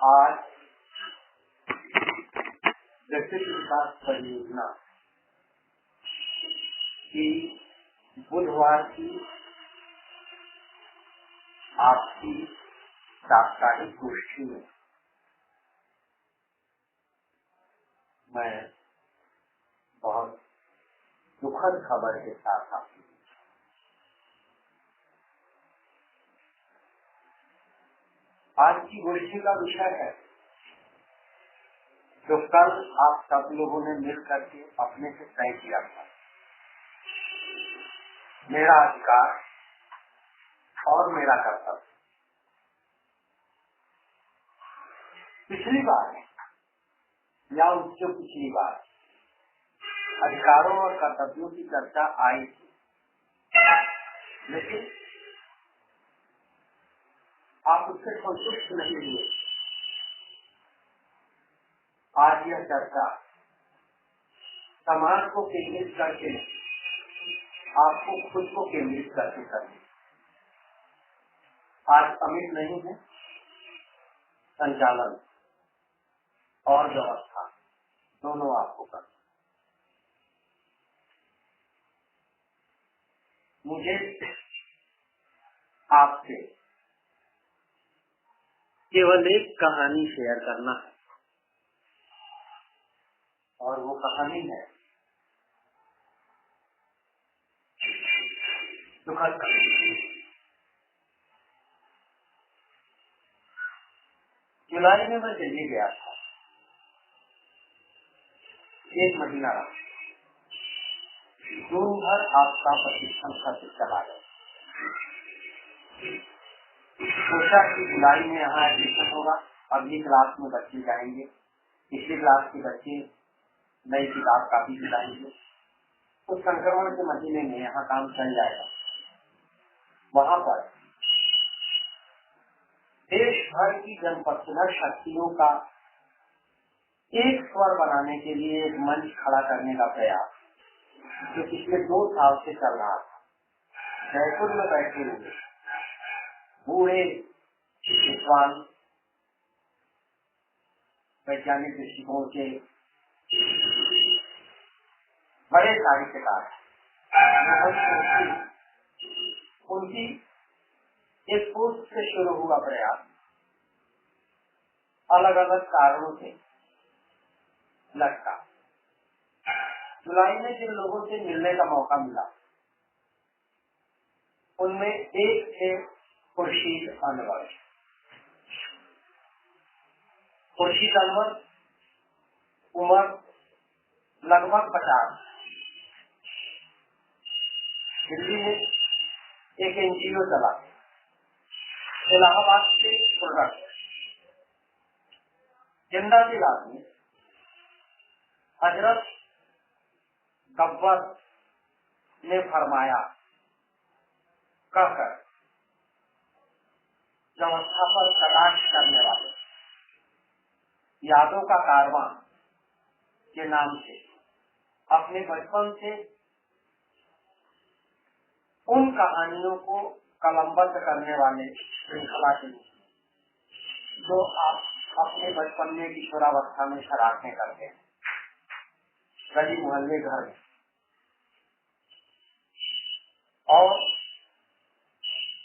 आज व्यक्तित्व विकास परियोजना की बुधवार की आपकी साप्ताहिक गोष्ठी में मैं बहुत दुखद खबर के साथ आपकी आज की गोष्ठी का विषय है जो कल आप सब लोगों ने मिल करके अपने से तय किया था, मेरा अधिकार और मेरा कर्तव्य। पिछली बार या उससे पिछली बार अधिकारों और कर्तव्यों की चर्चा आई थी, लेकिन आप उससे संतुष्ट नहीं हुए। आज यह चर्चा समाज को केंद्रित करके आपको खुद को केंद्रित करके करनी। आज अमित नहीं है, संचालन और व्यवस्था दोनों आपको करना। मुझे आपसे केवल एक कहानी शेयर करना है और वो कहानी है दुखद कहानी। जुलाई में मैं दिल्ली गया था। एक महीना रहा, जून भर आपका प्रशिक्षण खर्च चला गया। सोचा कि जुलाई में यहाँ एडमिशन होगा, अगली क्लास में बच्चे जाएंगे, पिछली क्लास के बच्चे नई किताब कापी दिलाएंगे, तो संक्रमण के महीने में यहाँ काम चल जाएगा। वहाँ पर देश भर की जनपक्षधर शक्तियों का एक स्वर बनाने के लिए एक मंच खड़ा करने का प्रयास जो पिछले 2 साल से चल रहा था। जयपुर में बैठे हुए बूढ़े विद्वान वैज्ञानिक दृष्टिकोण के बड़े साहित्यकार, उनकी एक पोस्ट से शुरू हुआ प्रयास अलग अलग कारणों से लटका। जुलाई में जिन लोगों से मिलने का मौका मिला उनमें एक थे खुर्शीद अनवर। खुर्शीद अनवर उम्र लगभग 50, दिल्ली में एक एनजीओ चलाते, इलाहाबाद से प्रोडक्ट। जिंदा दिल आदमी, हजरत गब्बर ने फरमाया कहकर व्यवस्था पर कटाक्ष करने वाले यादों का कारवां के नाम से अपने बचपन से उन कहानियों को कलमबद्ध करने वाले श्रृंखला के जो आप अपने बचपन में किशोरावस्था में शरारतें करते हैं, गली मोहल्ले घर में। और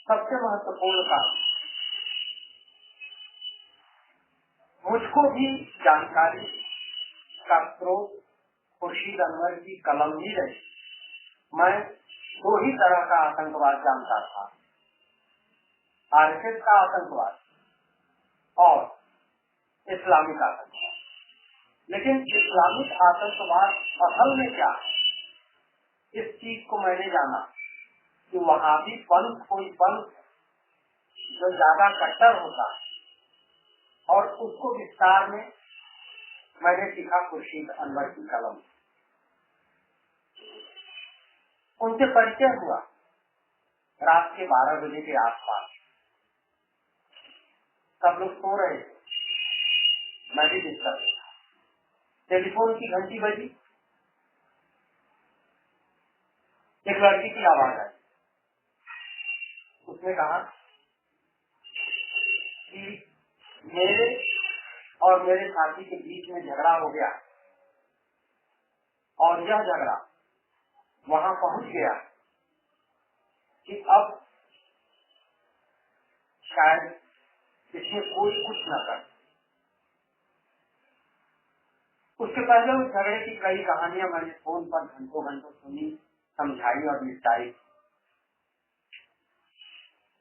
सबसे महत्वपूर्ण काम, मुझको भी जानकारी का स्रोत खुर्शीद अनवर की कलम ही रही। मैं 2 ही तरह का आतंकवाद जानता था, आरएसएस का आतंकवाद और इस्लामिक आतंकवाद। लेकिन इस्लामिक आतंकवाद असल में क्या है, इस चीज को मैंने जाना कि वहां भी पंथ कोई पंथ जो ज्यादा कट्टर होता है, और उसको विस्तार में मैंने सीखा खुर्शीद अनवर की कलम। उनसे परिचय हुआ रात के 12 बजे के आसपास। सब लोग सो रहे थे, मैं भी बिस्तर पे था। टेलीफोन की घंटी बजी, एक लड़की की आवाज आई। उसने कहा कि मेरे और मेरे साथी के बीच में झगड़ा हो गया और यह झगड़ा वहां पहुंच गया कि अब शायद इसमें कोई कुछ न कर। उसके पहले उस झगड़े की कई कहानियां मैंने फोन पर घंटों घंटों सुनी, समझाई और निपटाई।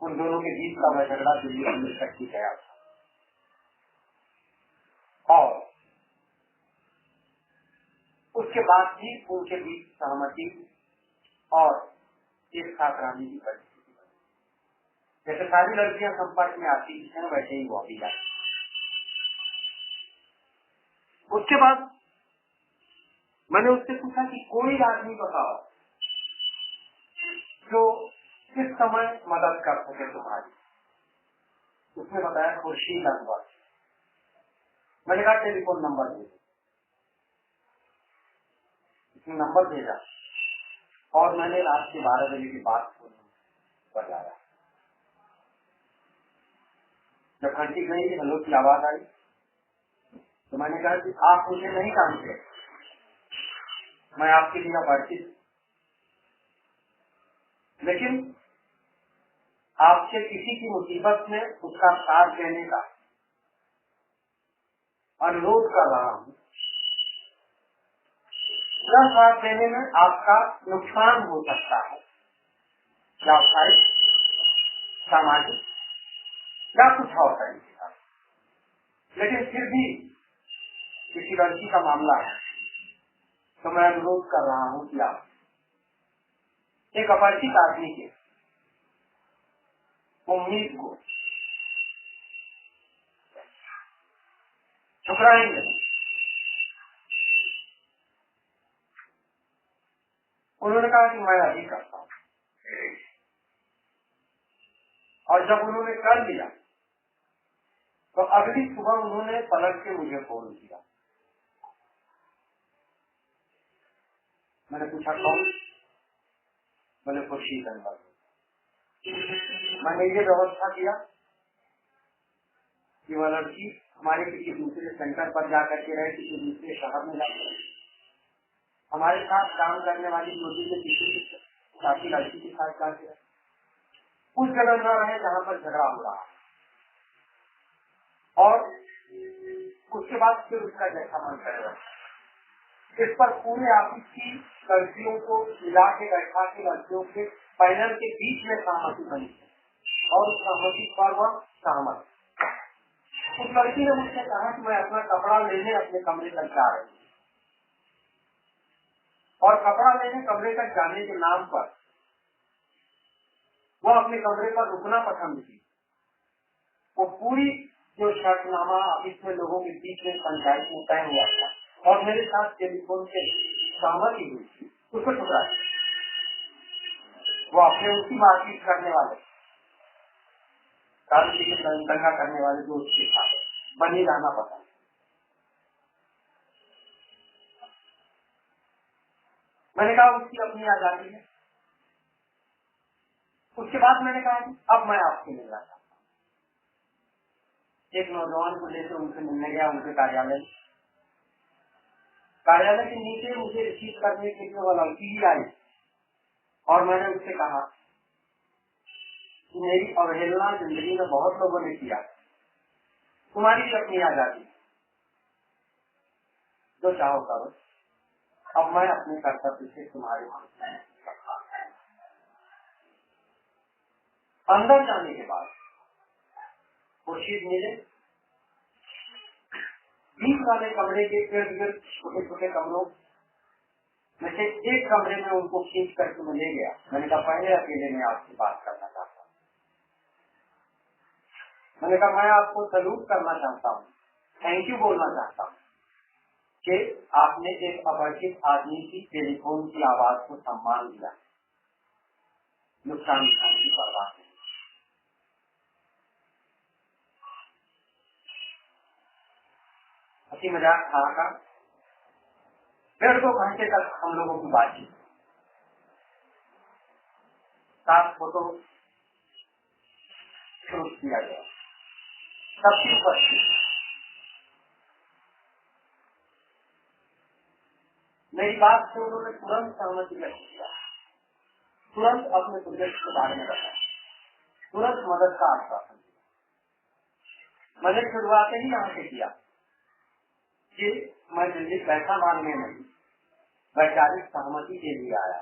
उन दोनों के बीच का वह झगड़ा दिल्ली में कटी गया था और उसके बाद भी उनके बीच सहमति और एक साथ रहने की परिस्थिति बनी। जैसे सारी लड़कियां संपर्क में आती हैं वैसे ही वो भी आई। उसके बाद मैंने उससे पूछा कि कोई आदमी बताओ जो इस समय मदद कर सके तुम्हारी। उसने बताया खुर्शीद अनवर। मैंने कहा टेलीफोन नंबर दे। उसने नंबर भेजा और मैंने रात के 12 बजे की बात को बताया। जब घंटी गई, हेलो की आवाज आई, तो मैंने कहा कि आप मुझे नहीं जानते, मैं आपके लिए परिचित, लेकिन आपसे किसी की मुसीबत में उसका साथ देने का अनुरोध कर रहा हूँ। यह साथ देने में आपका नुकसान हो सकता है, व्यावसायिक, सामाजिक या कुछ और तरीके का, लेकिन फिर भी किसी लड़की का मामला है तो मैं अनुरोध कर रहा हूँ कि आप एक अपरिचित आदमी के उम्मीद को ठुकराएंगे। उन्होंने कहा कि मैं अभी करता हूँ, और जब उन्होंने कर लिया तो अगली सुबह उन्होंने पलट के मुझे फोन किया। मैंने पूछा कौन? बोले खुर्शीद अनवर। मैंने ये व्यवस्था किया कि वह लड़की हमारे किसी दूसरे सेंटर पर जाकर के रहे, किसी दूसरे शहर में जाकर हमारे साथ काम करने वाली जोड़ी के किसी साथी लड़की के साथ जाके रहे, उस जगह न रहे जहाँ पर झगड़ा हो रहा है। और उसके बाद फिर उसका जैसा मन करेगा, इस पर पूरे ऑफिस की लड़कियों को मिला के बैठा के लड़कियों के पैनल के बीच में सहमति बनी और उस सहमति पर वह सहमत। उस लड़की ने मुझसे कहा कि मैं अपना कपड़ा लेने अपने कमरे तक जा रही हूँ, और कपड़ा लेने कमरे तक जाने के नाम पर वह अपने कमरे पर रुकना पसंद की। वो पूरी जो शर्तनामा ऑफिस में लोगों के बीच में पंचायत में तय हुआ था और मेरे साथ टेलीफोन से सहमति हुई थी, उसको ठुकरा। वो अपने उसी बातचीत करने वाले दंगा करने वाले जो उसके साथ बनी रहना पसंद। मैंने कहा उसकी अपनी आजादी है। उसके बाद मैंने कहा अब मैं आपसे मिलना चाहता हूँ। एक नौजवान को लेकर उनसे मिलने गया, उनके कार्यालय के नीचे मुझे रिसीव करने के लिए वो लड़की ही आई और मैंने उससे कहा कि मेरी अवहेलना जिंदगी में बहुत लोगों ने किया, तुम्हारी भी अपनी आजादी, जो चाहो करो, अब मैं अपने कर्तव्य से तुम्हारे अंदर जाने के बाद खुर्शीद मिले। 20 वाले कमरे के इर्द गिर्द छोटे छोटे कमरों में से एक कमरे में उनको खींच करके मैं ले गया। मैंने कहा पहले अकेले में आपसे बात करना चाहता हूँ। मैंने कहा मैं आपको सलूट करना चाहता हूँ, थैंक यू बोलना चाहता हूँ कि आपने एक अपरिचित आदमी की टेलीफोन की आवाज को सम्मान दिया, नुकसान उठाने की परवाह नहीं। हंसी मजाक था। 1.5-2 घंटे तक हम लोगों की बातचीत, 7 फोटो शूट किया गया, सबकी उपस्थिति। मेरी बात से उन्होंने तुरंत सहमति व्यक्त किया, तुरंत अपने प्रोजेक्ट के बारे में बताया, तुरंत मदद का आश्वासन दिया। मैंने शुरुआत ही यहाँ से किया कि मैं दिल्ली पैसा मांगने नहीं, वैचारिक सहमति के लिए आया।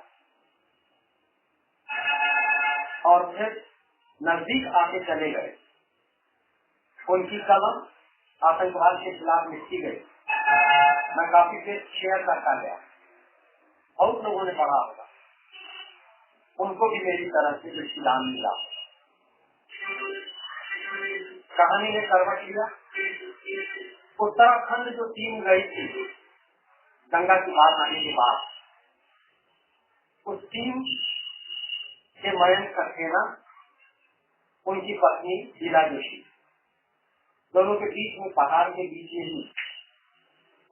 और फिर नजदीक आके चले गए, उनकी कलम आतंकवाद के खिलाफ लिखी गई। मैं काफी देर शेयर करता गया, बहुत लोगों ने पढ़ा होगा, उनको भी मेरी तरफ से कुछ इनाम मिला। कहानी ने करवट लिया। उत्तराखंड जो टीम गई थी गंगा की बात आने के बाद, उस टीम के मयंक सक्सेना, उनकी पत्नी शीला जोशी, दोनों के बीच में पहाड़ के बीच में ही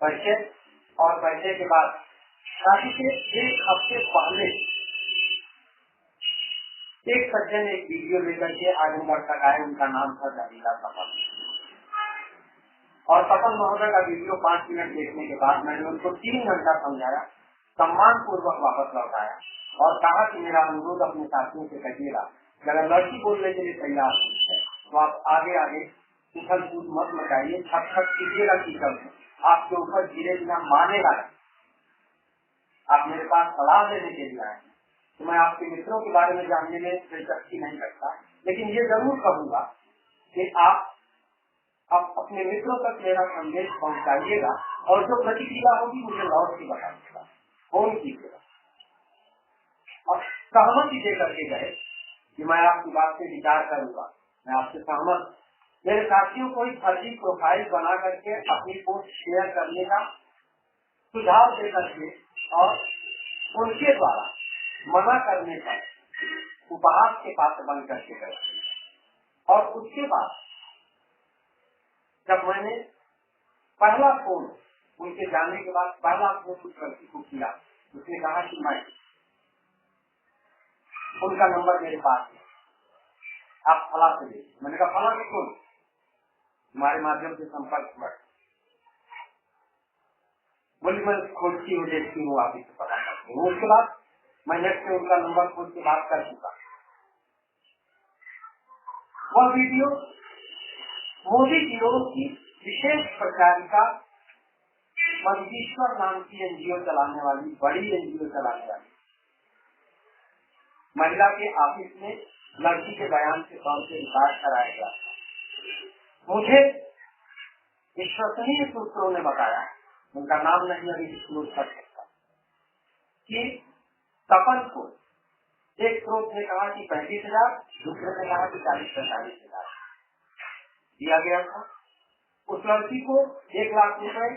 परिचय, और परिचय के बाद शादी से एक हफ्ते पहले एक सज्जन एक वीडियो लेकर के आजमगढ़ तक आए। उनका नाम था जमीला तपन, और तपन महोदय का वीडियो 5 मिनट देखने के बाद मैंने उनको 3 घंटा समझाया, सम्मान पूर्वक वापस लौटाया और कहा कि मेरा अनुरोध अपने साथियों से कहिएगा, अगर लड़की बोलने के लिए तैयार है तो आप आगे आगे उछल कूद मत मचाइए, छत छत कीजिएगा कीचड़ में, आपके ऊपर धीरे धीरे मानेगा। आप मेरे पास सलाह देने के लिए आए हैं, तो मैं आपके मित्रों के बारे में जानने में दिलचस्पी नहीं रखता, लेकिन ये जरूर कहूँगा कि आप अपने मित्रों तक मेरा संदेश पहुँचाइएगा, और जो प्रतिक्रिया होगी मुझे लौट के बताइएगा, फोन कीजिएगा। और सहमति दे करके गए कि मैं आपकी बात से विचार करूंगा, मैं आपसे सहमत। मेरे साथियों को एक फर्जी प्रोफाइल बना करके अपनी पोस्ट शेयर करने का सुझाव दे करके और उनके द्वारा मना करने पर उपहास के पात्र बन करके गए। और उसके बाद जब मैंने पहला फोन उनके जाने के बाद पहला फोन उस लड़की को किया, उसने कहा कि मैं, उनका नंबर मेरे पास है, आप फला से लीजिए। मैंने कहा फला से कौन? हमारे माध्यम से संपर्क बढ़। बोली मैं खोजती हूँ, देखती हूँ, आप इसे पता करती हूँ। उसके बाद मैं नेट से उनका नंबर खोज के बात कर चुका। वह वीडियो मोदी गिरोह की विशेष प्रचारिका मंदीश्वर नाम की एनजीओ चलाने वाली, बड़ी एनजीओ चलाने वाली महिला के ऑफिस में लड़की के बयान के तौर से रिकॉर्ड कराया गया। मुझे विश्वसनीय सूत्रों ने बताया, उनका नाम नहीं अभी डिस्क्लोज कर सकता, कि तपन को एक स्रोत ने कहा कि 35,000, दूसरे ने कहा कि 40-45,000 दिया गया था। उस लड़की को 1 लाख रुपए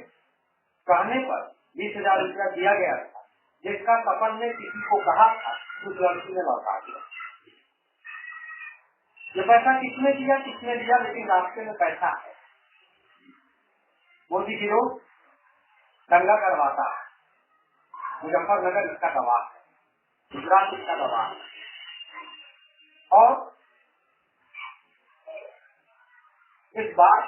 कहने पर 20,000 रुपया दिया गया था, जिसका तपन ने किसी को कहा था, उस लड़की ने लौटा दिया। ये पैसा किसने दिया, लेकिन रास्ते में पैसा है। मोदी गिरोह दंगा करवाता है, मुजफ्फरनगर इसका गवाह है, गुजरात इसका गवाह है। और इस बार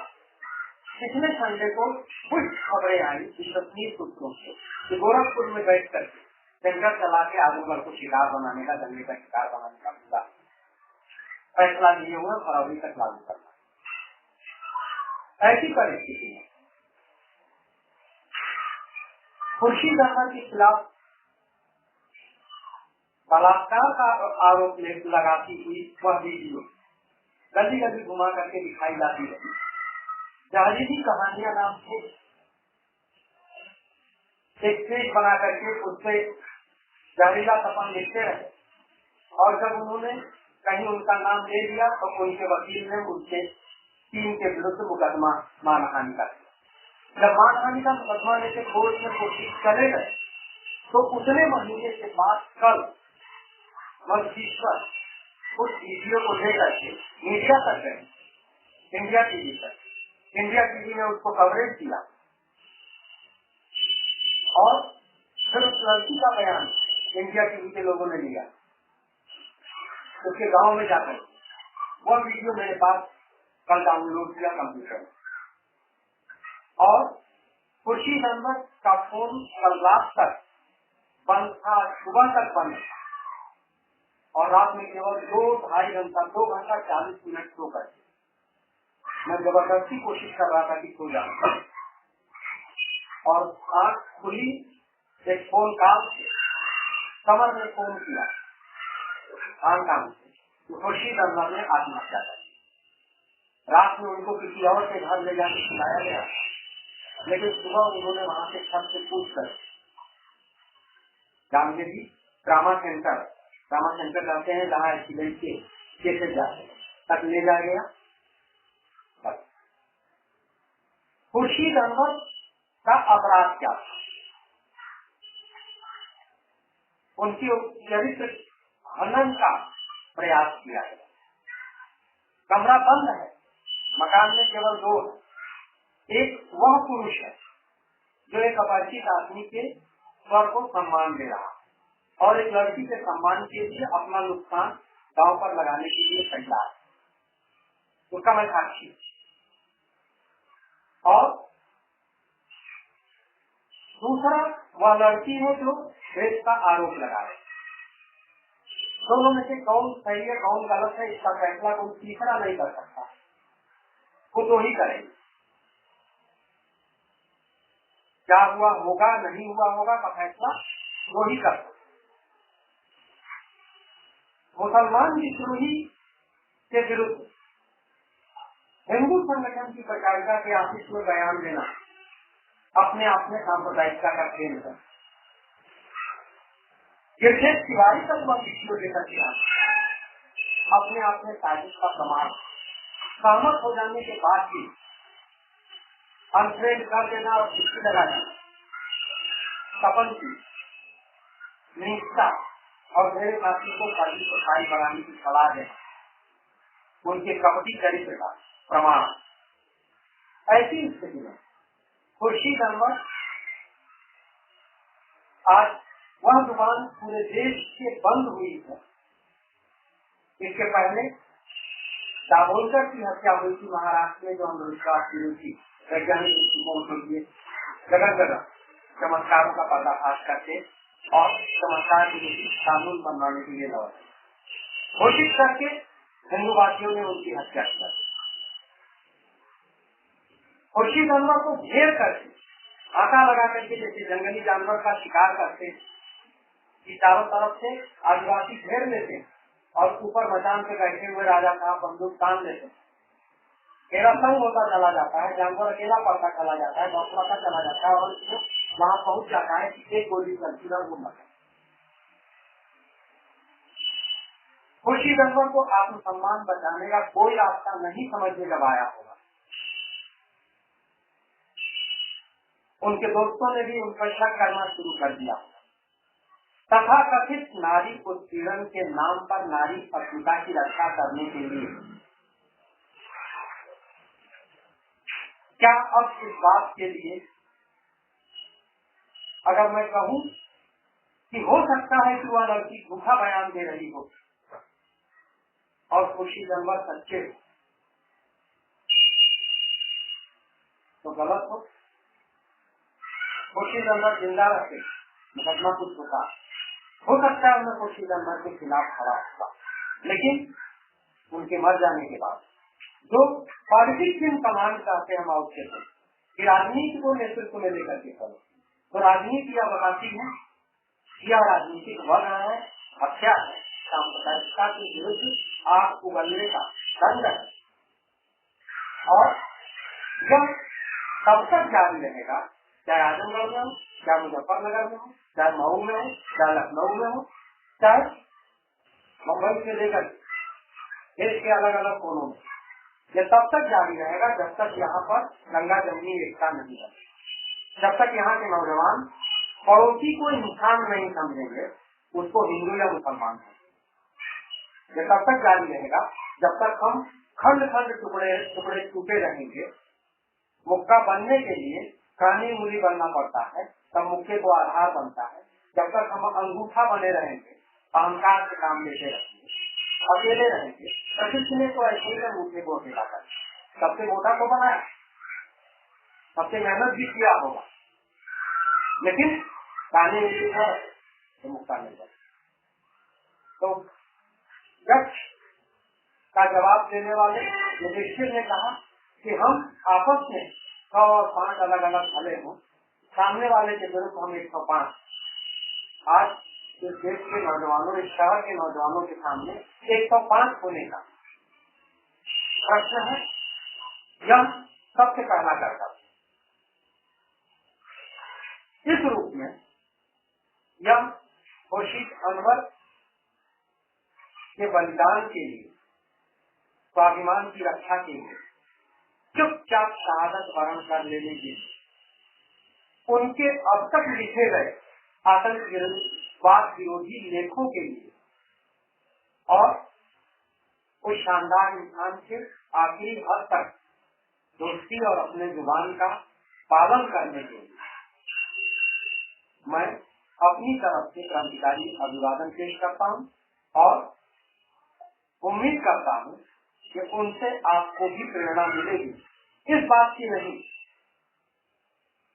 पिछले संडे को कुछ खबरें आई विश्वसनीय सूत्रों से कि गोरखपुर में बैठ कर टैंकर चला के आजमगढ़ को शिकार बनाने का, दंगे का शिकार बनाने का पूरा फैसला लिए हुए फरवरी तक लागू करना। ऐसी परिस्थिति में खुर्शीद अहमद के खिलाफ बलात्कार का आरोप लगाती हुई वह वीडियो गली गली घुमा करके दिखाई जाती रही। जहाजी कहानियां नाम से एक पेज बना करके उससे जहरीला तपन लिखते रहे, और जब उन्होंने कहीं उनका नाम ले लिया तो उनके वकील ने उनके टीम के विरुद्ध मुकदमा मानहानि का दिया। जब मानहानि का मुकदमा लेके कोर्ट में कोशिश चले गए तो उतने महीने के बाद कल मंदीश्वर उस वीडियो को लेकर के मीडिया तक गए, इंडिया टीवी तक। इंडिया टीवी ने उसको कवरेज किया और फिर उस लड़की का बयान इंडिया टीवी के लोगों ने लिया, उसके गांव में जाकर। वह वीडियो मेरे पास कल डाउनलोड किया कंप्यूटर में, और खुर्शीद अहमद का फोन कल रात तक बंद था, सुबह तक बंद था, और रात में केवल 2-2.5 घंटा 2 घंटा 40 मिनट सो कर मैं जबरदस्ती कोशिश कर रहा था कि सो जाऊं, और आँख खुली, एक फोन कॉल, समर ने फोन किया काम से, खुर्शीद अनवर ने आत्महत्या कर दी। रात में उनको किसी और के घर ले जाकर खिलाया गया, लेकिन सुबह उन्होंने वहां से छत से पूछ कर जामगे जी ट्रामा सेंटर जाते हैं जहाँ एक्सीडेंट के केसेस जाते हैं, तक ले जाया गया। खुर्शीद अनवर का अपराध क्या था? उनकी चरित्र हनन का प्रयास किया गया। कमरा बंद है, मकान में केवल 2 है। एक वह पुरुष है जो एक अपरिचित आदमी के स्वर को सम्मान दे रहा, और एक लड़की के सम्मान के लिए अपना नुकसान दांव पर लगाने के लिए तैयार है, उसका मैं साक्षी। और दूसरा वह लड़की है जो रेप का आरोप लगा रही। दोनों में से कौन सही है कौन गलत है, इसका फैसला कोई तीसरा नहीं कर सकता, वो तो ही करेंगे। क्या हुआ होगा नहीं हुआ होगा का फैसला वो ही कर सकता। मुसलमान विद्रोही के विरुद्ध हिंदू संगठन की पत्रकारिता के ऑफिस में बयान देना अपने आप में सांप्रदायिकता का खेल है। गिरधेश तिवारी तक वह वीडियो लेकर के अपने आप में साजिश का प्रमाण, सहमत हो जाने के बाद भी अनफ्रेंड कर देना और छुट्टी लगा देना, सपन की निष्ठा और मेरे साथी को साजिश को खाई बनाने की सलाह देना, उनके कपटी चरित्र का प्रमाण। ऐसी स्थिति में खुर्शीद अनवर आज वह दुकान पूरे देश से बंद हुई है। इसके पहले दाभोलकर की हत्या हुई थी महाराष्ट्र में, जो अंधविश्वास की थी, वैज्ञानिक दृष्टिकोण के लिए जगह जगह चमत्कारों का पर्दाफाश करते और चमत्कार के कानून बनवाने के लिए लड़ा, घोषित करके हिंदूवासियों ने उनकी हत्या की। खुर्शीद अनवर को घेर करके आटा लगा करके जैसे जंगली जानवर का शिकार करते कि चारों तरफ से आदिवासी घेर लेते और ऊपर मचान पे बैठे हुए राजा साहब बंदूक तान लेते, घेरा संग होता चला जाता है, जानवर अकेला पड़ता चला जाता है, बौखलाता चला जाता है और वहाँ पहुँच जाता है कि एक गोली चलती है वो मर। खुर्शीद अनवर को आत्मसम्मान बचाने का कोई रास्ता नहीं समझ में जब आया होगा। उनके दोस्तों ने भी उन पर शक करना शुरू कर दिया। तथा कथित नारी उत्पीड़न के नाम पर नारी अस्मिता की रक्षा करने के लिए क्या अब इस बात के लिए अगर मैं कहूँ कि हो सकता है कि वह लड़की झूठा बयान दे रही हो और खुर्शीद अनवर सच्चे तो गलत हो। खुर्शीद अनवर जिंदा रखे मुकदमा कुछ हो सकता है उन्हें खुर्शीद अनवर के खिलाफ खड़ा होगा, लेकिन उनके मर जाने के बाद जो पॉलिटिक्स इन कमांड चाहते हैं हम आउटसे कि राजनीति को नेतृत्व में लेकर के चलो, तो राजनीति या बताती है या राजनीतिक वर्ण है, हत्या है, सांप्रदायिकता के विरुद्ध आग उगलने का दंड है, और यह तब तक जारी रहेगा चाहे आजमगढ़ में हो, चाहे मुजफ्फरनगर में हो, चाहे मऊ में हो, चाहे लखनऊ में हो, चाहे मुंबई से लेकर देश के अलग अलग कोनों में, यह तब तक जारी रहेगा जब तक यहाँ पर गंगा जमनी एकता नहीं है, जब तक यहाँ के नौजवान पड़ोसी को इंसान नहीं समझेंगे, उसको हिंदू या मुसलमान समझेंगे। यह तब तक जारी रहेगा जब तक हम खंड खंड टुकड़े टुकड़े टूटे रहेंगे। मुक्का बनने के लिए कानी मूली बनना पड़ता है, तब मुक्के को आधार बनता है। जब तक हम अंगूठा बने रहेंगे, अहंकार से काम लेते रहेंगे, अकेले रहेंगे, प्रकृति ने तो ऐसे ही अंगूठे को अकेला कर सबसे मोटा को बनाया, सबसे मेहनत भी किया होगा, लेकिन कानी मूली है तो मुक्ता मिल जाए। तो यक्ष का जवाब देने वाले युधिष्ठिर ने कहा कि हम आपस में 100 और 5 अलग अलग भले हों, सामने वाले के विरुद्ध हम 105। आज इस देश के नौजवानों, इस शहर के नौजवानों के सामने 105 होने का प्रश्न है। यह सबसे पहला कर्तव्य। इस रूप में यह खुर्शीद अनवर के बलिदान के लिए, स्वाभिमान की रक्षा के लिए चुपचाप शहादत वर्ण कर लेने के लिए, उनके अब तक लिखे गए आतंकवाद विरोधी लेखों के लिए और उस शानदार इंसान के आखिरी हद तक दोस्ती और अपने जुबान का पालन करने के लिए मैं अपनी तरफ से क्रांतिकारी अभिवादन पेश करता हूँ और उम्मीद करता हूँ कि उनसे आपको भी प्रेरणा मिलेगी। इस बात की नहीं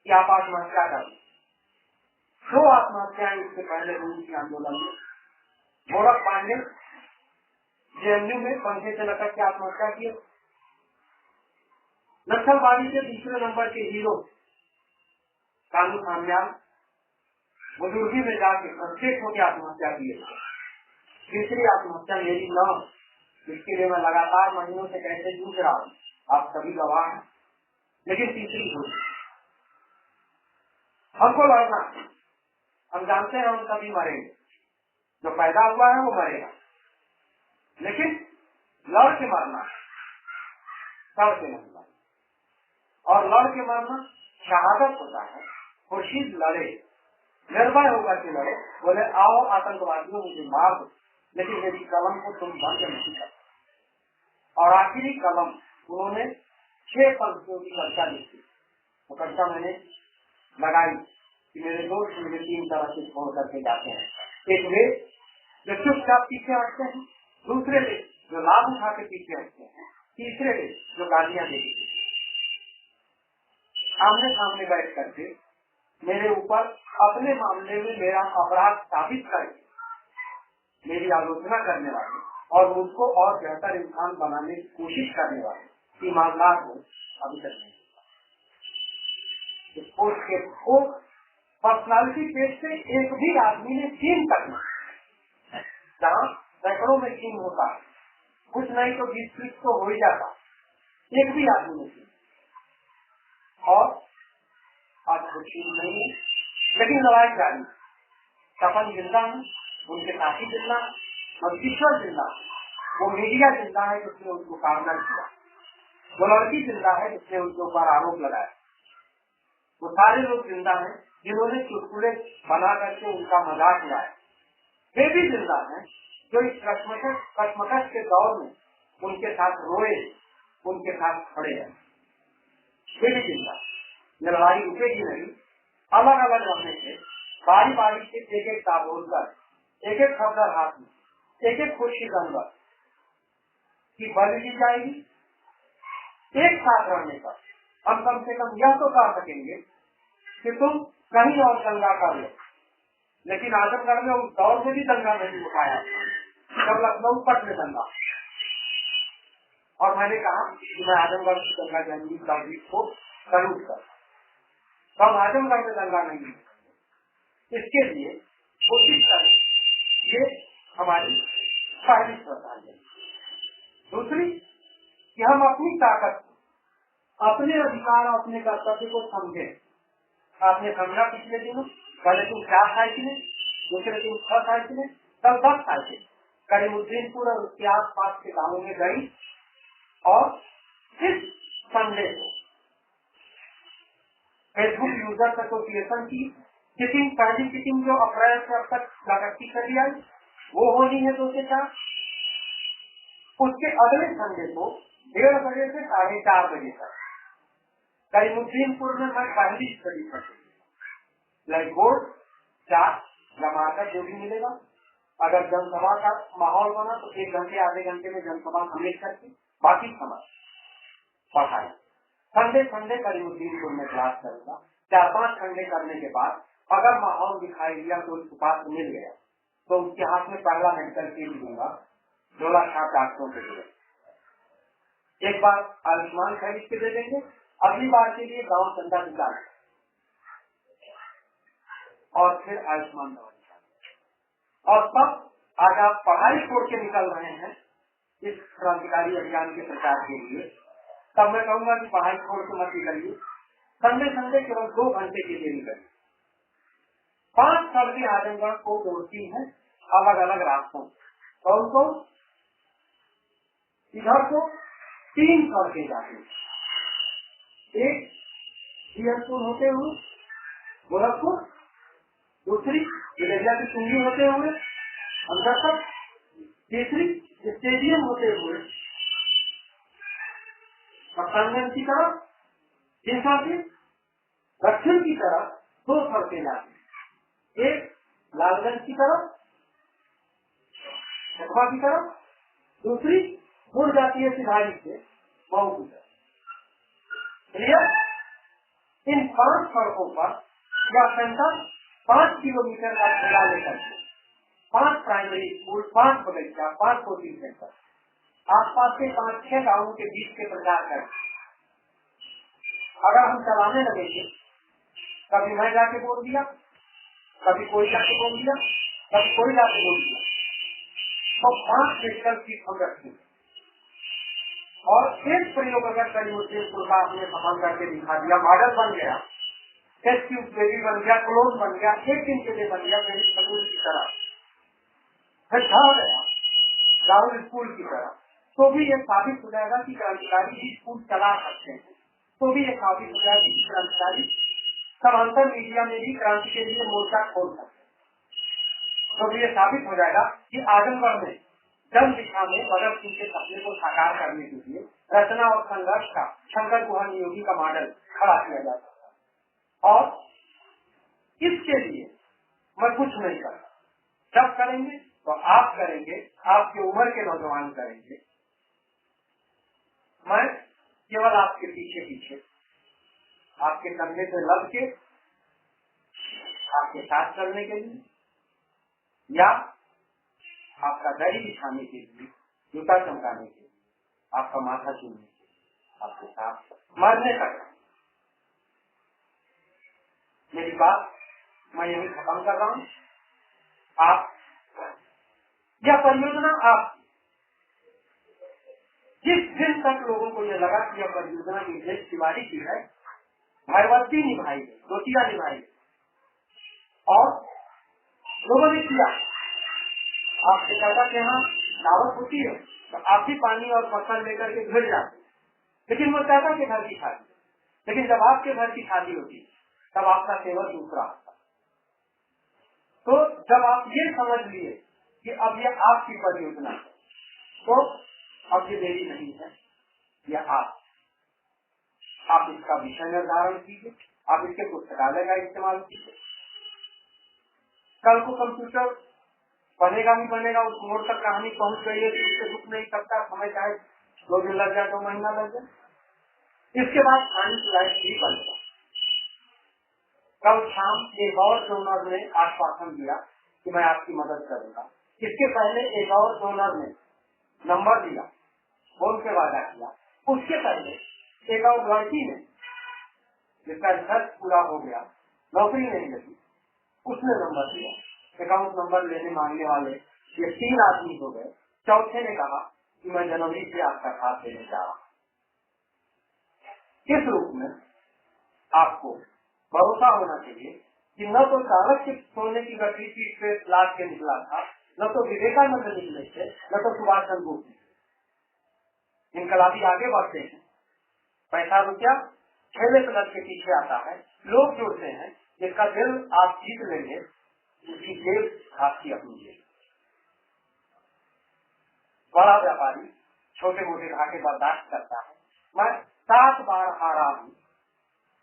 कि आप आत्महत्या करें। 2 आत्महत्याएं इससे पहले हुई थी आंदोलन में। गोरख पांडे जेएनयू में पंखे से लटक के आत्महत्या की। नक्सलवादी के दूसरे नंबर के हीरो कानू साम्याल बुजुर्गी में जाके प्रत्येक होकर आत्महत्या की। तीसरी आत्महत्या मेरी न, जिसके लिए मैं लगातार महीनों से कैसे जूझ रहा हूँ, आप सभी गवाह हैं। लेकिन तीसरी हुई। हमको लड़ना, हम जानते हैं हम सभी मरेंगे, जो पैदा हुआ है वो मरेगा, लेकिन लड़ के मरना, सड़ के नहीं मरना। और लड़ के मरना शहादत होता है। खुर्शीद लड़े, निर्भय होकर के लड़े, बोले आओ आतंकवादियों मुझे मार दो, लेकिन मेरी कलम को तुम बंद नहीं कर। और आखिरी कलम उन्होंने 6 पंक्तियों की कविता लिखी। वो कविता मैंने लगाई कि मेरे दोस्त मुझे 3 तरह से छोड़ करके जाते हैं। एक वे जो चुपचाप पीछे हटते हैं, दूसरे वे जो लाभ उठा के पीछे हटते हैं, तीसरे वे जो गालियां देते हैं। आमने सामने बैठ करके मेरे ऊपर अपने मामले में मेरा अपराध साबित करके मेरी आलोचना करने वाले और मुझको और बेहतर इंसान बनाने की कोशिश करने वाले ईमानदार हो अभी तक नहीं। उसके पर्सनालिटी पेज से एक भी आदमी ने सीन करना, जहाँ सैकड़ों में सीन होता है, कुछ नहीं तो 20-30 तो हो ही जाता, एक भी आदमी ने सीन। और आज कुछ नहीं है, लेकिन लड़ाई जारी। सपन जिंदा है, उनके साथी जिंदा, मंत्रीश्वर जिंदा, वो मीडिया जिंदा है जिसने उनको कामना किया, वो लड़की जिंदा है जिसने उनके ऊपर आरोप लगाया, वो सारे लोग जिंदा हैं जिन्होंने चुटकुले बना करके उनका मजाक उड़ाया। वे भी जिंदा हैं जो इस कश्मकश के दौर में उनके साथ रोए, उनके साथ खड़े हैं। वे भी जिंदा। ये लड़ाई रुकेगी नहीं। अलग अलग रहने से बारी बारी से एक एक ताबोल कर, एक एक खबर हाथ में, एक एक खुर्शीद अनवर की बलि दी जाएगी। एक साथ रहने पर हम कम से कम यह तो कह सकेंगे कि तुम कहीं और दंगा कर लो, लेकिन आजमगढ़ में उस दौर में भी दंगा नहीं उठाया जब लखनऊ पट में दंगा। और मैंने कहा कि मैं आजमगढ़ की दंगा जंगी तहरीक को सलूट कर, तो हम आजमगढ़ में दंगा नहीं, इसके लिए कोशिश करें। ये हमारी पहली श्रद्धांजलि। दूसरी कि हम अपनी ताकत, अपने अधिकार और अपने कर्तव्य को समझें। आपने समझा पिछले दिनों, पहले तुम 4 साइकिलें, दूसरे दिन 6 साइकिलें, कल 10 साइकिल करीमुद्दीनपुर और उसके आस पास के गाँवों में गई। और इस संडे को फेसबुक यूजर्स एसोसिएशन की सिटिंग, पहली सिटिंग जो अप्रैल से अब तक लगातार कर दिया, वो होनी है 2 से 4। उसके अगले संडे को 1:30 बजे से 4:30 बजे तक करीमुद्दीनपुर में मैं पहली स्टडी कर ब्लैक बोर्ड 4 जमाकर जो भी मिलेगा। अगर जनसभा का माहौल बना तो 1 घंटे आधे घंटे में जनसभा कम्प्लीट करके बाकी समय पढ़ाई। संडे करीमुद्दीनपुर में क्लास करूंगा। 4-5 घंटे करने के बाद अगर माहौल दिखाई दिया तो उसको पात्र मिल गया तो उसके हाथ में पहला मेडिकल किट दूंगा 2 लाख 800 के लिए। एक बार आयुष्मान खरीद के दे देंगे, अगली बार के लिए गांव चंदा दिला और फिर आयुष्मान दवा निकाल। और तब आज आप पढ़ाई छोड़ के निकल रहे हैं इस क्रांतिकारी अभियान के प्रचार के लिए, तब मैं कहूंगा कि पढ़ाई छोड़ के मत निकलिए, संडे केवल 2 घंटे के लिए निकलिए। 5 सड़कें आजमगढ़ को जोड़ती हैं अलग अलग रास्तों। कौन कौन? इधर को 3 सड़कें जाती हैं, एक बिहरपुर होते हुए गोरखपुर, दूसरी विलेजा की चुंगी होते हुए अंदर तक, तीसरी स्टेडियम होते हुए पटनागंज की तरफ, तीसरा से दक्षिण की तरफ 2 सड़कें जाती हैं, एक लालगंज की तरफ खतवा की तरफ, दूसरी मुड़ जाती है सिधारी से मऊ की तरफ। क्लियर? इन 5 सड़कों पर यह सेंटर 5 किलोमीटर का घेरा लेकर 5 प्राइमरी स्कूल, 5 बगीचा, 5 कोचिंग सेंटर, आसपास के 5-6 गाँवों के बीच के प्रचार करें। अगर हम चलाने लगेंगे, कभी मैं जाके बोल दिया, कभी कोई जाके बोल दिया, कभी कोई जाके बोल दिया, तो 5 मेडिकल सीट हम रखेंगे और एक प्रयोग अगर करीब का आपने सफल करके दिखा दिया, मॉडल बन गया, टेस्ट ट्यूब बेबी बन गया, क्लोज बन गया, 1 दिन के लिए बन गया, मेरी स्कूल की तरह फिर छा गया राहुल स्कूल की तरह, तो भी ये साबित हो जाएगा कि क्रांतिकारी भी स्कूल चला सकते हैं। तो भी ये साबित हो जाएगा कि क्रांतिकारी समांतर मीडिया में भी क्रांति के लिए मोर्चा खोल सकते हैं। तो भी ये साबित हो जाएगा कि आजमगढ़ में जन दिशा में भगत सिंह के सपने को साकार करने के लिए रचना और संघर्ष का शंकर गुहा नियोगी का मॉडल खड़ा किया जा सकता है। और इसके लिए मैं कुछ नहीं करता, जब करेंगे तो आप करेंगे, आपकी उम्र के नौजवान करेंगे, मैं केवल आपके पीछे पीछे आपके कंधे से लग के आपके साथ चलने के लिए या आपका दरी बिछाने के लिए, जूता चमकाने के लिए, आपका माथा चूमने के लिए, आपके साथ मरने तक। मेरी बात मैं यही खत्म कर रहा हूँ। आप यह परियोजना आप जिस दिन तक लोगों को यह लगा कि यह परियोजना निर्देश तिवारी की है, भयवती निभाई, रोटियां निभाई और लोगों ने किया। आपके दादा के यहाँ दावत होती है तो आप भी पानी और फसल लेकर के भिड़ जाते, लेकिन वो दादा के घर की शादी। लेकिन जब आपके घर की शादी होती तब आपका सेवा दूसरा होता। तो जब आप ये समझ लिए कि अब ये आपकी परियोजना है, तो अब ये देरी नहीं है, यह आप इसका विषय निर्धारण कीजिए, आप इसके पुस्तकालय का इस्तेमाल कीजिए। कल को कंप्यूटर बनेगा ही बनेगा, उस मोड़ तक कहानी पहुंच गई है, उससे रुक नहीं सकता, समय चाहे 2 दिन लग जाए, 2 महीना लग जाए। इसके बाद साइंस लाइफ भी बनेगा। कल शाम एक और डोनर ने आश्वासन दिया कि मैं आपकी मदद करूंगा। इसके पहले एक और डोनर ने नंबर दिया, फोन पे वादा किया। उसके पहले एक और लड़की ने, जिसका रिसर्च पूरा हो गया, नौकरी नहीं लगी, उसने नंबर दिया। अकाउंट नंबर लेने मांगने वाले ये 3 आदमी हो गए। चौथे ने कहा कि मैं जनवरी से आपका साथ देने जा रहा हूँ। इस रूप में आपको भरोसा होना चाहिए कि न तो चाणक्य के सोने की गठरी पीठ पे लाद के निकला था, न तो विवेकानंद निकले थे, न तो सुभाष चंद्र बोस। इनकलाबी आगे बढ़ते हैं, पैसा रुपया ठेले पे लग के पीछे आता है, लोग जुड़ते हैं, जिसका दिल आप जीत लेंगे, उसकी जेब आपकी अपनी जेब। बड़ा व्यापारी छोटे मोटे घाटे बर्दाश्त करता है। मैं 7 बार हारा हूँ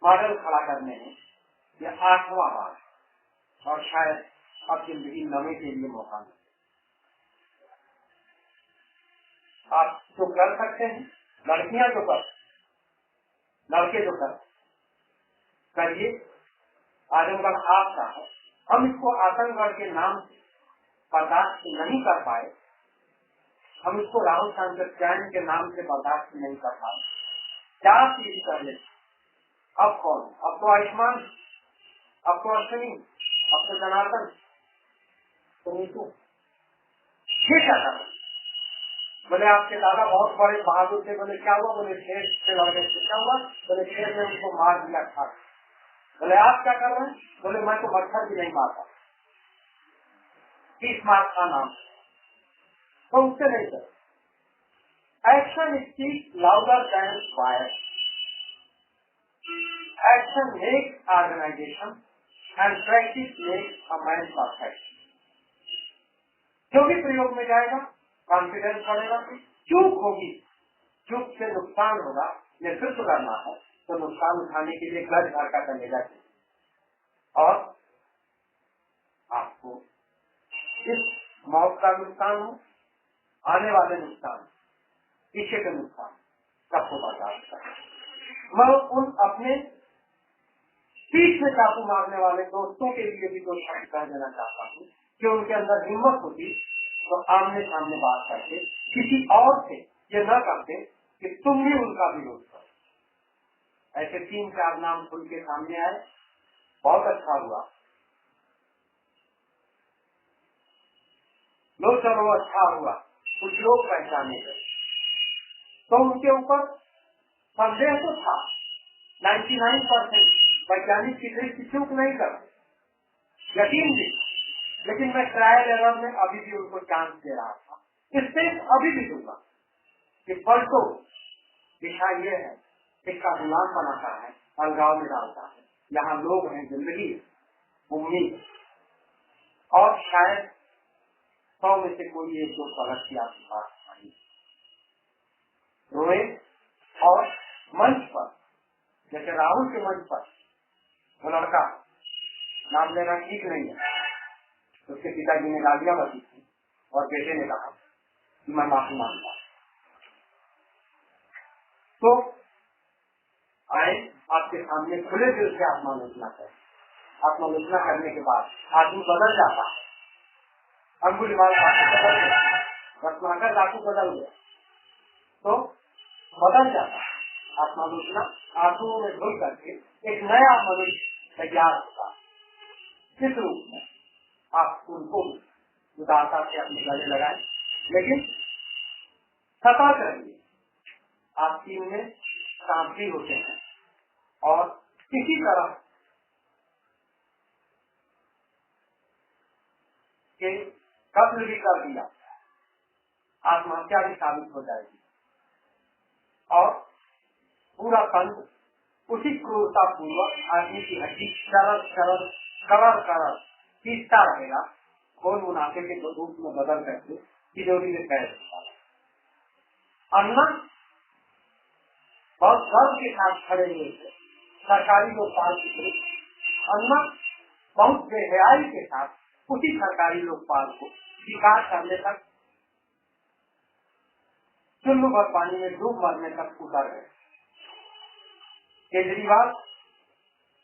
मॉडल खड़ा करने में, यह 8वां बार, और शायद अब जिंदगी नवे के लिए मौका मिले। आप जो कर सकते हैं, लड़कियां जो कर, लड़के जो कर करिए, आजमगढ़ आपका है, हम इसको आजमगढ़ के नाम से बर्दाश्त नहीं कर पाए, हम इसको राहुल सांकृत्यायन के नाम से बर्दाश्त नहीं कर पाए, क्या चीज कर ले? अब कौन? अब तो आयुष्मान, अब तो अश्विनी, अब तो जनार्दन, तो नीतू, ये क्या कर? बोले आपके दादा बहुत बड़े बहादुर थे। बोले क्या हुआ? बोले शेर से लड़ने से क्या हुआ? बोले शेर ने उनको मार दिया था। बोले आप क्या कर रहे हैं? बोले मैं तो मच्छर भी नहीं मारता। 30 मार्च का नाम तो उससे नहीं कर। Action speaks louder than words, action makes organisation and practice makes a man perfect. जो भी प्रयोग में जाएगा कॉन्फिडेंस बढ़ेगा, चूक होगी, चूक से नुकसान होगा, नेतृत्व करना है तो नुकसान उठाने के लिए गज भर का चलेगा और आपको इस मौत का नुकसान हो, आने वाले नुकसान, पीछे के नुकसान सबको बर्दाश्त करना। मैं उन अपने पीठ में चाकू मारने वाले दोस्तों के लिए भी दो शब्द कह देना चाहता हूँ कि उनके अंदर हिम्मत होती तो आमने सामने बात करके किसी और से ये न करते कि तुम भी उनका विरोध करो। ऐसे 3-4 नाम खुल के सामने आए, बहुत अच्छा हुआ। लोग चलो अच्छा हुआ, कुछ लोग पहचाने गए तो उनके ऊपर संदेह तो था। 99% वैज्ञानिक की दृष्टि चूक नहीं करते, यकीन भी, लेकिन मैं ट्रायल एरर में अभी भी उनको चांस दे रहा था। इससे अभी भी दूंगा कि पलटो, दिशा ये है, इसका गुलाम बनाता है, अलगाव में डालता है। यहाँ लोग हैं, जिंदगी, उम्मीद, और शायद 100 में से कोई एक दो गलत की आपकी बात आई रोए। और मंच पर जैसे राहुल के मंच पर वो लड़का, नाम लेना ठीक नहीं है, उसके पिताजी ने गालियां बची थी और बेटे ने कहा कि मैं माफी मांगता। तो आए आपके सामने खुले दिल से आत्मालोचना करें। आत्मालोचना करने के बाद आदमी बदल जाता है। अंगुलीमाल बदल गया, रत्नाकर डाकू बदल गया, तो बदल जाता है। आत्मालोचना आंसुओं में धुल करके एक नया मनुष्य तैयार होता है। इस रूप में आप उनको उदारता से अपने गले लगाए, लेकिन सतर्क रहिए। आप टीम में सांपी होते हैं और किसी तरह के कत्ल भी कर दिया, आत्महत्या भी साबित हो जाएगी और पूरा तंत्र उसी क्रूरता पूर्वक आदमी की हड्डी करर पीसता रहेगा, खून मुनाफे के रूप में बदल करके तिजोरी में कैद होता है। अन्ना बहुत गर्व के साथ खड़े हुए थे, सरकारी लोकपाल की अन्ना बहुत बेहयाई के साथ उसी सरकारी लोकपाल को शिकार करने तक, चुल्लू भर पानी में डूब मरने तक उतर गए। केजरीवाल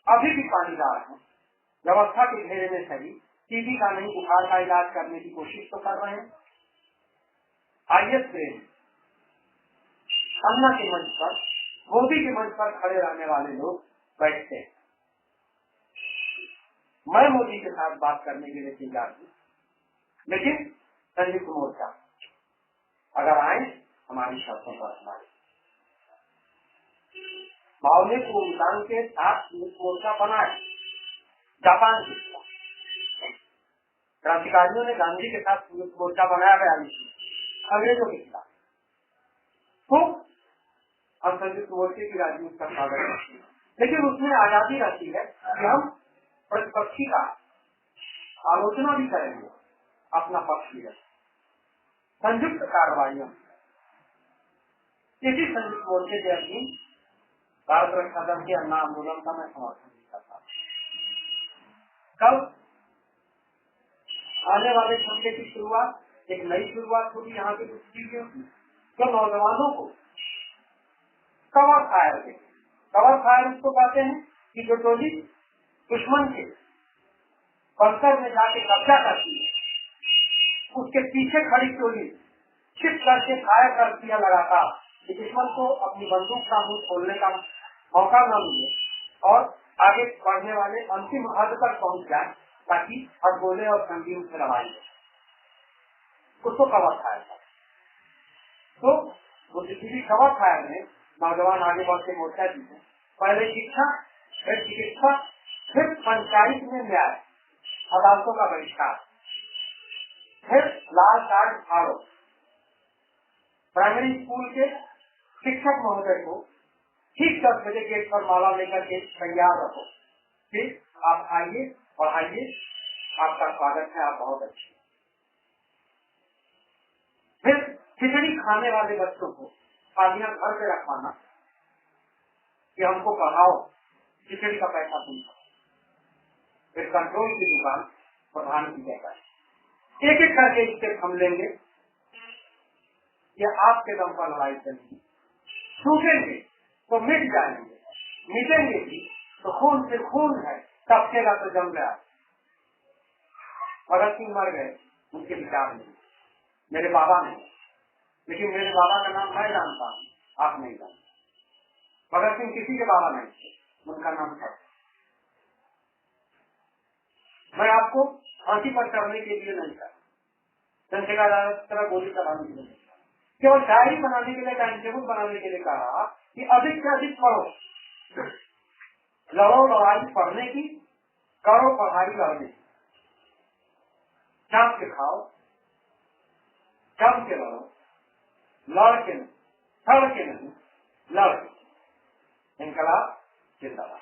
अभी भी पानीदार है, व्यवस्था के घेरे में सही, टीबी का नहीं बुखार का इलाज करने की कोशिश तो कर रहे हैं। आईएस प्रेम अन्ना के मंच पर, मोदी के मंच पर खड़े रहने वाले लोग बैठते हैं। मैं मोदी के साथ बात करने के लिए तैयार हूँ, लेकिन संयुक्त मोर्चा अगर आए हमारी शर्तों पर हमारे माओवादी भूमिकाओं के साथ मोर्चा बनाए। जापान के क्रांतिकारियों ने गांधी के साथ मोर्चा बनाया गया अंग्रेजों के खिलाफ, तो हम संयुक्त मोर्चे की राजनीति का स्वागत करते हैं, लेकिन उसमें आजादी रहती है कि हम प्रतिपक्षी का आलोचना भी करेंगे, अपना पक्ष भी रखेंगे। संयुक्त कार्रवाइयों इसी संयुक्त मोर्चे के अधीन भारत रक्षा दल के अन्ना आंदोलन का मैं समर्थन करता हूँ। कल आने वाले हफ्ते की शुरुआत, एक नई शुरुआत होगी यहाँ पे कुछ चीजें तो नौजवानों को कवर फायर उसको कहते हैं कि जो टोली दुश्मन के बंकर में जाके कब्जा करती है, उसके पीछे खड़ी टोली छिप करके फायर करती है लगातार कि दुश्मन को अपनी बंदूक का मुंह खोलने का मौका न मिले और आगे बढ़ने वाले अंतिम हद तक पहुंच जाए, ताकि हथगोले और संगीन से लड़ाई उसको कवर फायर था। तो बुद्धिजीवी कवर फायर में नौजवान आगे बढ़ के मोर्चा जीते। पहले शिक्षा, फिर चिकित्सा, फिर पंचायत में न्याय, अदालतों का बहिष्कार, फिर लाल कार्ड फाड़ो, प्राइमरी स्कूल के शिक्षक महोदय को ठीक 10 बजे गेट पर माला लेकर के तैयार रखो, फिर आप आइए पढ़ाइए, आपका स्वागत है, आप बहुत अच्छे। फिर खिचड़ी खाने वाले बच्चों को शादियां घर पे रखवाना कि हमको पढ़ाओ, खिचड़ी का पैसा तुम खाओ। फिर कंट्रोल की दुकान प्रधान की जगह है। एक एक करके स्टेप हम लेंगे, ये आपके दम पर लड़ाई चलेगी। छूटेंगे तो मिट जाएंगे, मिटेंगे भी तो खून से खून है, टपकेगा तो जम गया। भगत सिंह मर गए, उनके विचार नहीं, मेरे बाबा नहीं, लेकिन मेरे बाबा का नाम मैं जानता हूँ, आप नहीं जानते। भगत सिंह किसी के बाबा नहीं थे, उनका नाम था। मैं आपको फांसी पर चढ़ने के लिए नहीं था, चंद्रशेखर तरह गोली चलाने के लिए, केवल डायरी बनाने के लिए, टाइम टेबल बनाने के लिए कहा कि अधिक से अधिक पढ़ो, लड़ो लड़ाई पढ़ने की, करो पढ़ाई लड़ने की, चाप के खाओ, जम के लड़ो, लड़ के नहीं, सड़ के नहीं, लड़ के। इनकलाब जिंदाबाद।